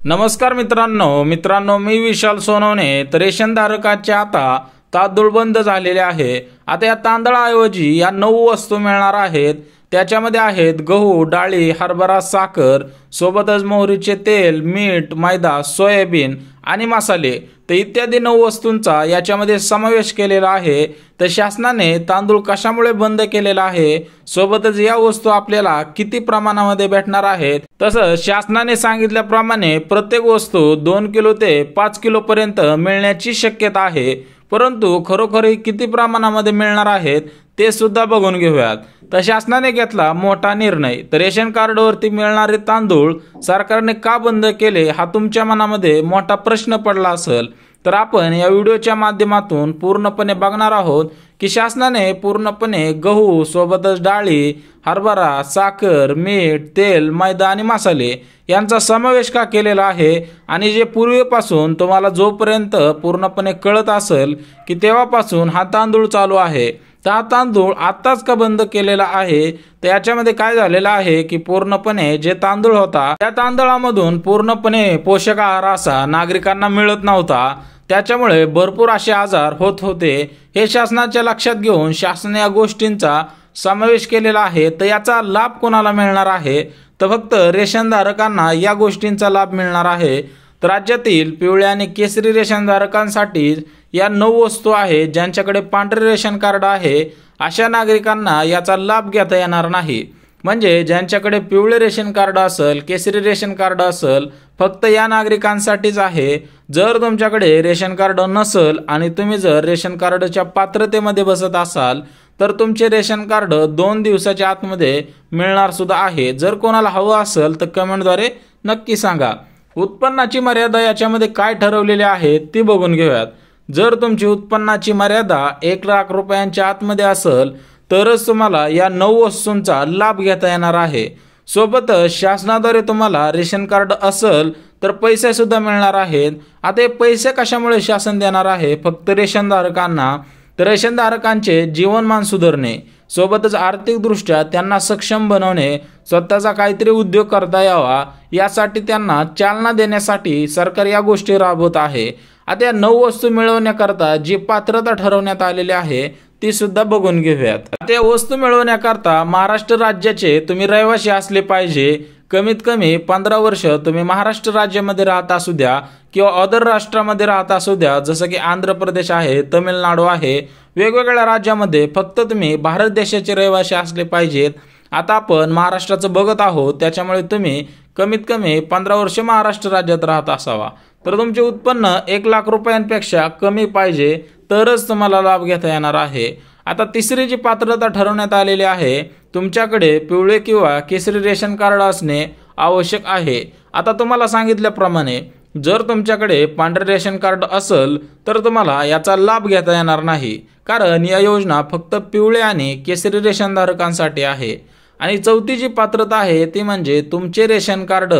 नमस्कार मित्रांनो मी विशाल सोनवणे। तर रेशन धारकाचे आता तांदूळ बंद झालेले आहे। आता या तांदळाऐवजी या 9 वस्तू मिळणार आहेत। त्याच्यामध्ये आहेत गहू, डाळी, हरभरा, साखर, सोबतच मोहरीचे तेल, मीठ, मैदा, सोयाबीन आणि मसाले तर इत्यादी 9 वस्तूंचा याच्यामध्ये समावेश केलेला आहे। तर शासनाने तांदूळ कशामुळे बंद केलेला आहे, सोबतच या वस्तू आपल्याला किती प्रमाणामध्ये भेटणार आहेत, तसंच शासनाने सांगितल्याप्रमाणे प्रत्येक वस्तू 2 किलो ते 5 किलो पर्यंत मिळण्याची शक्यता आहे। परंतु खरोखर किती प्रमाणामध्ये मिळणार आहेत ते सुद्धा बघून घेऊयात। तर शासनाने घेतला मोठा निर्णय। तर रेशन कार्डवरती मिळणारे तांदूळ सरकारने का बंद केले हा तुमच्या मनामध्ये मोठा प्रश्न पडला असेल। तर आपण या व्हिडिओच्या माध्यमातून पूर्णपणे बघणार आहोत की शासनाने पूर्णपणे गहू, सोबतच डाळी, हरभरा, साखर, मीठ, तेल, मैदा आणि मसाले यांचा समावेश का केलेला आहे आणि जे पूर्वीपासून तुम्हाला जोपर्यंत पूर्णपणे कळत असेल की तेव्हापासून हा तांदूळ चालू आहे, तर हा तांदूळ आताच का बंद केलेला आहे। तर याच्यामध्ये काय झालेलं आहे की पूर्णपणे जे तांदूळ होता त्या तांदळामधून पूर्णपणे पोषक आहार असा नागरिकांना मिळत नव्हता। त्याच्यामुळे भरपूर असे आजार होत होते। हे शासनाच्या लक्षात घेऊन शासनाने या गोष्टींचा समावेश केलेला आहे। तर याचा लाभ कोणाला मिळणार आहे, तर फक्त रेशन धारकांना या गोष्टींचा लाभ मिळणार आहे। तर राज्यातील पिवळे आणि केसरी रेशन धारकांसाठी या 9 वस्तू आहेत। ज्यांच्याकडे पांढरे रेशन कार्ड आहे अशा नागरिकांना याचा लाभ घेता येणार नाही। म्हणजे ज्यांच्याकडे पिवळे रेशन कार्ड असेल, केसरी रेशन कार्ड असेल, फक्त या नागरिकांसाठीच आहे। जर तुमच्याकडे रेशन कार्ड नसेल आणि तुम्ही जर रेशन कार्डच्या पात्रतेमध्ये बसत असाल तर तुमचे रेशन कार्ड 2 दिवसाच्या आतमध्ये मिळणार सुद्धा आहे। जर कोणाला हवं असेल तर कमेंटद्वारे नक्की सांगा। उत्पन्नाची मर्यादा याच्यामध्ये काय ठरवलेली आहे ती बघून घेऊयात। जर तुमची उत्पन्नाची मर्यादा 1 लाख रुपयांच्या आतमध्ये असेल तरच तुम्हाला या 9 वस्तूंचा लाभ घेता येणार आहे। सोबतच शासनाद्वारे तुम्हाला रेशन कार्ड असेल तर पैसे सुद्धा मिळणार आहेत। आता हे पैसे कशामुळे शासन देणार आहे, फक्त रेशन धारकांना। तर रेशन धारकांचे जीवनमान सुधारणे, सोबतच आर्थिकदृष्ट्या त्यांना सक्षम बनवणे, स्वतःचा काहीतरी उद्योग करता यावा यासाठी त्यांना चालना देण्यासाठी सरकार या गोष्टी राबवत आहे। आता या 9 वस्तू मिळवण्याकरता जी पात्रता ठरवण्यात आलेली आहे ती सुद्धा बघून घेऊयात। आता या वस्तू मिळवण्याकरता महाराष्ट्र राज्याचे तुम्ही रहिवासी असले पाहिजे। कमीत कमी 15 वर्ष तुम्ही महाराष्ट्र राज्यामध्ये राहत असू द्या किंवा अदर राष्ट्रामध्ये राहत असू द्या, जसं की आंध्र प्रदेश आहे, तमिळनाडू आहे, वेगवेगळ्या राज्यामध्ये फक्त तुम्ही भारत देशाचे रहिवासी असले पाहिजेत। आता आपण महाराष्ट्राचं बघत आहोत, त्याच्यामुळे तुम्ही कमीत कमी 15 वर्ष महाराष्ट्र राज्यात राहत असावा। तर तुमचे उत्पन्न 1 लाख रुपयांपेक्षा कमी पाहिजे तरच तुम्हाला लाभ घेता येणार आहे। आता तिसरी जी पात्रता ठरवण्यात आलेली आहे, तुमच्याकडे पिवळे किंवा केसरी रेशन कार्ड असणे आवश्यक आहे। आता तुम्हाला सांगितल्याप्रमाणे जर तुमच्याकडे पांढरे रेशन कार्ड असेल तर तुम्हाला याचा लाभ घेता येणार नाही, कारण या योजना फक्त पिवळे आणि केसरी रेशन धारकांसाठी आहे। आणि चौथी जी पात्रता आहे ती म्हणजे तुमचे रेशन कार्ड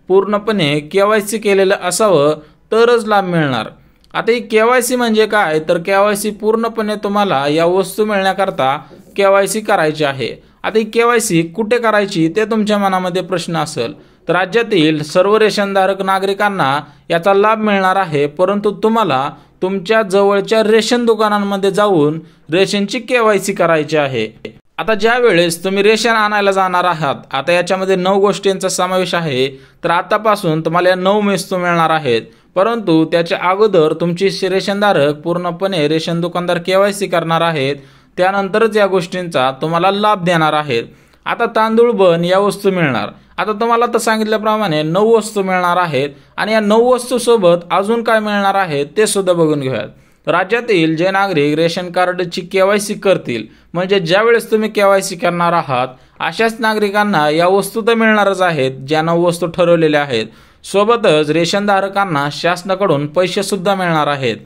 पूर्णपणे KYC केलेलं असावं तरच लाभ मिळणार। आता ही KYC म्हणजे काय, तर KYC पूर्णपणे तुम्हाला या वस्तू मिळण्याकरता KYC करायची आहे। आता ही KYC कुठे करायची ते तुमच्या मनामध्ये प्रश्न असेल। तर राज्यातील सर्व रेशनधारक नागरिकांना याचा लाभ मिळणार आहे, परंतु तुम्हाला तुमच्या जवळच्या रेशन दुकानांमध्ये जाऊन रेशनची KYC करायची आहे। आता ज्या वेळेस तुम्ही रेशन आणायला जाणार आहात, आता याच्यामध्ये 9 गोष्टींचा समावेश आहे। तर आतापासून तुम्हाला या 9 वस्तू मिळणार आहेत, परंतु त्याच्या अगोदर तुमची रेशनधारक पूर्णपणे रेशन दुकानदार KYC करणार आहेत, त्यानंतरच या गोष्टींचा तुम्हाला लाभ देणार आहेत। आता तांदूळ बन या वस्तू मिळणार। आता तुम्हाला तर सांगितल्याप्रमाणे 9 वस्तू मिळणार आहेत आणि या 9 वस्तू सोबत अजून काय मिळणार आहे ते सुद्धा बघून घेऊयात। राज्यातील जे नागरिक रेशन कार्डची KYC करतील, म्हणजे ज्या वेळेस तुम्ही KYC करणार आहात अशाच नागरिकांना या वस्तू तर मिळणारच आहेत, ज्या 9 वस्तू ठरवलेल्या आहेत। सोबतच रेशन धारकांना शासनाकडून पैसे सुद्धा मिळणार आहेत।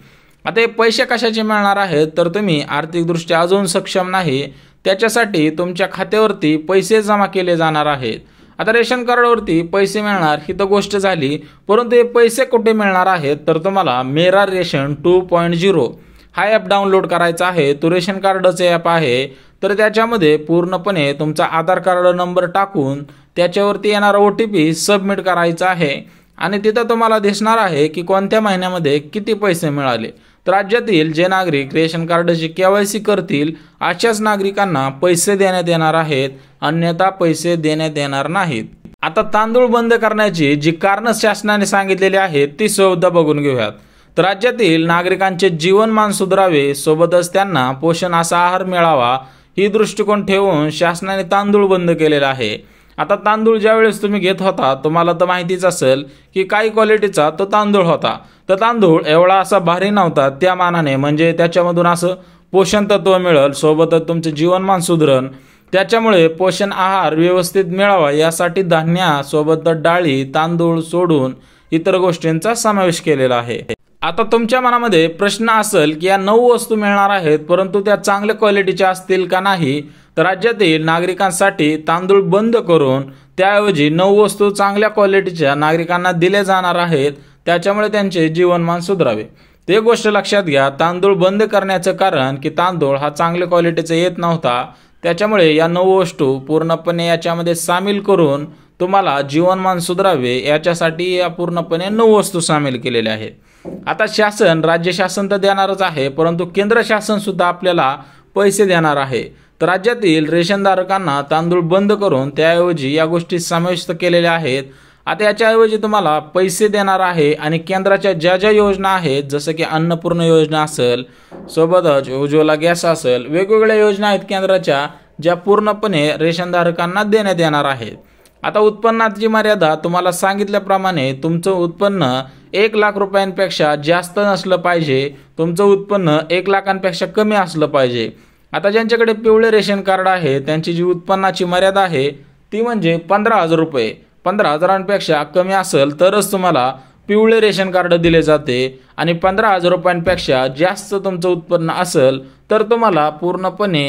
आता हे पैसे कशाचे मिळणार आहेत, तर तुम्ही आर्थिकदृष्ट्या अजून सक्षम नाही त्याच्यासाठी तुमच्या खात्यावरती पैसे जमा केले जाणार आहेत। आता रेशन कार्डवरती पैसे मिळणार ही तर गोष्ट झाली, परंतु हे पैसे कुठे मिळणार आहेत, तर तुम्हाला मेरा रेशन 2.0 हा ॲप डाउनलोड करायचा आहे। तो रेशन कार्डचे ॲप आहे। तर त्याच्यामध्ये पूर्णपणे तुमचा आधार कार्ड नंबर टाकून त्याच्यावरती येणारा OTP सबमिट करायचा आहे आणि तिथं तुम्हाला दिसणार आहे की कोणत्या महिन्यामध्ये किती पैसे मिळाले. तर राज्यातील जे नागरिक रेशन कार्डची KYC करतील अशाच नागरिकांना पैसे देण्यात येणार आहेत, अन्यथा पैसे देण्यात येणार नाहीत. आता तांदूळ बंद करण्याची जी कारणं शासनाने सांगितलेली आहेत ती सुद्धा बघून घेऊयात. तर राज्यातील नागरिकांचे जीवनमान सुधारावे, सोबतच त्यांना पोषण असा आहार मिळावा ही दृष्टिकोन ठेवून शासनाने तांदूळ बंद केलेला आहे. आता तांदूळ ज्यावेळेस तुम्ही घेत होता तुम्हाला तर माहितीच असेल की काही क्वालिटीचा तो तांदूळ होता. तर तांदूळ एवढा असा भारी नव्हता त्या मानाने, म्हणजे त्याच्यामधून असं पोषण तत्व मिळेल, सोबतच तुमचे जीवनमान सुधरण. त्याच्यामुळे पोषण आहार व्यवस्थित मिळावा यासाठी धान्यासोबत डाळी तांदूळ सोडून इतर गोष्टींचा समावेश केलेला आहे. आता तुमच्या मनामध्ये प्रश्न असेल की या 9 वस्तू मिळणार आहेत परंतु त्या चांगल्या क्वालिटीच्या असतील का नाही. तर राज्यातील नागरिकांसाठी तांदूळ बंद करून त्याऐवजी 9 वस्तू चांगल्या क्वालिटीच्या नागरिकांना दिले जाणार आहेत, त्याच्यामुळे त्यांचे जीवनमान सुधारावे. ते गोष्ट लक्षात घ्या. तांदूळ बंद करण्याचं कारण की तांदूळ हा चांगल्या क्वालिटीचा येत नव्हता, त्याच्यामुळे या 9 वस्तू पूर्णपणे याच्यामध्ये सामील करून तुम्हाला जीवनमान सुधारावे याच्यासाठी या पूर्णपणे 9 वस्तू सामील केलेल्या आहेत. आता शासन, राज्य शासन तर देणारच आहे परंतु केंद्र शासन सुद्धा आपल्याला पैसे देणार आहे. तर राज्यातील रेशनधारकांना तांदूळ बंद करून त्याऐवजी या गोष्टी समाविष्ट केलेल्या आहेत. आता याच्याऐवजी तुम्हाला पैसे देणार आहे आणि केंद्राच्या ज्या ज्या योजना आहेत जसं की अन्नपूर्णा योजना असेल, सोबतच उज्ज्वला गॅस असेल, वेगवेगळ्या योजना आहेत केंद्राच्या ज्या पूर्णपणे रेशनधारकांना देण्यात येणार आहेत. आता उत्पन्नाची मर्यादा तुम्हाला सांगितल्याप्रमाणे तुमचं उत्पन्न 1 लाख रुपयांपेक्षा जास्त नसलं पाहिजे, तुमचं उत्पन्न 1 लाखांपेक्षा कमी असलं पाहिजे. आता ज्यांच्याकडे पिवळे रेशन कार्ड आहे त्यांची जी उत्पन्नाची मर्यादा आहे ती म्हणजे 15,000 रुपये. 15,000पेक्षा कमी असेल तरच तुम्हाला पिवळे रेशन कार्ड दिले जाते आणि 15,000 रुपयांपेक्षा जास्त तुमचं उत्पन्न असेल तर तुम्हाला पूर्णपणे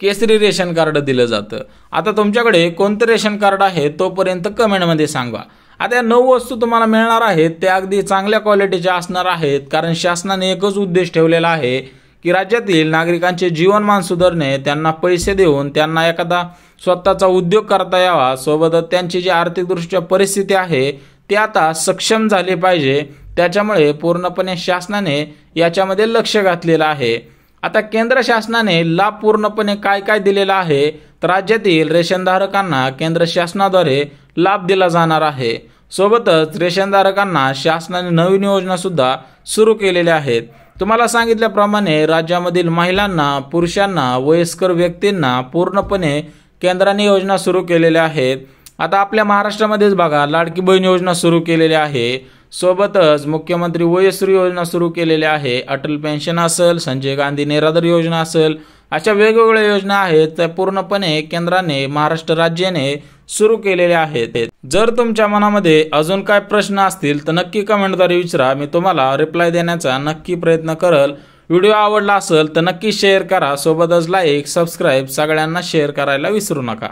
केसरी रेशन कार्ड दिलं जातं. आता तुमच्याकडे कोणतं रेशन कार्ड आहे तोपर्यंत कमेंटमध्ये सांगा. आता या 9 वस्तू तुम्हाला मिळणार आहेत त्या अगदी चांगल्या क्वालिटीच्या असणार आहेत, कारण शासनाने एकच उद्देश ठेवलेला आहे की राज्यातील नागरिकांचे जीवनमान सुधारणे, त्यांना पैसे देऊन त्यांना एखादा स्वतःचा उद्योग करता यावा, सोबतच त्यांची जी आर्थिकदृष्ट्या परिस्थिती आहे ती आता सक्षम झाली पाहिजे. त्याच्यामुळे पूर्णपणे शासनाने याच्यामध्ये लक्ष घातलेलं आहे. आता केंद्र शासनाने लाभ पूर्णपणे काय काय दिलेला आहे तर राज्यातील रेशनधारकांना केंद्र शासनाद्वारे लाभ दिला जाणार आहे. सोबतच रेशनधारकांना शासनाने नवीन योजना सुद्धा सुरू केलेल्या आहेत. तुम्हाला सांगितल्याप्रमाणे राज्यामधील महिलांना, पुरुषांना, वयस्कर व्यक्तींना पूर्णपणे केंद्राने योजना सुरू केलेल्या आहेत. आता आपल्या महाराष्ट्रामध्येच बघा लाडकी बहीण योजना सुरू केलेली आहे, सोबतच मुख्यमंत्री वयश्री योजना सुरू केलेली आहे, अटल पेन्शन असेल, संजय गांधी निराधार योजना असेल, अशा वेगवेगळ्या योजना आहेत त्या पूर्णपणे केंद्राने, महाराष्ट्र राज्याने सुरू केलेल्या आहेत. जर तुमच्या मनामध्ये अजून काय प्रश्न असतील तर नक्की कमेंटद्वारे विचारा, मी तुम्हाला रिप्लाय देण्याचा नक्की प्रयत्न करेल. व्हिडिओ आवडला असेल तर नक्की शेअर करा, सोबतच लाईक, सबस्क्राईब सगळ्यांना शेअर करायला विसरू नका.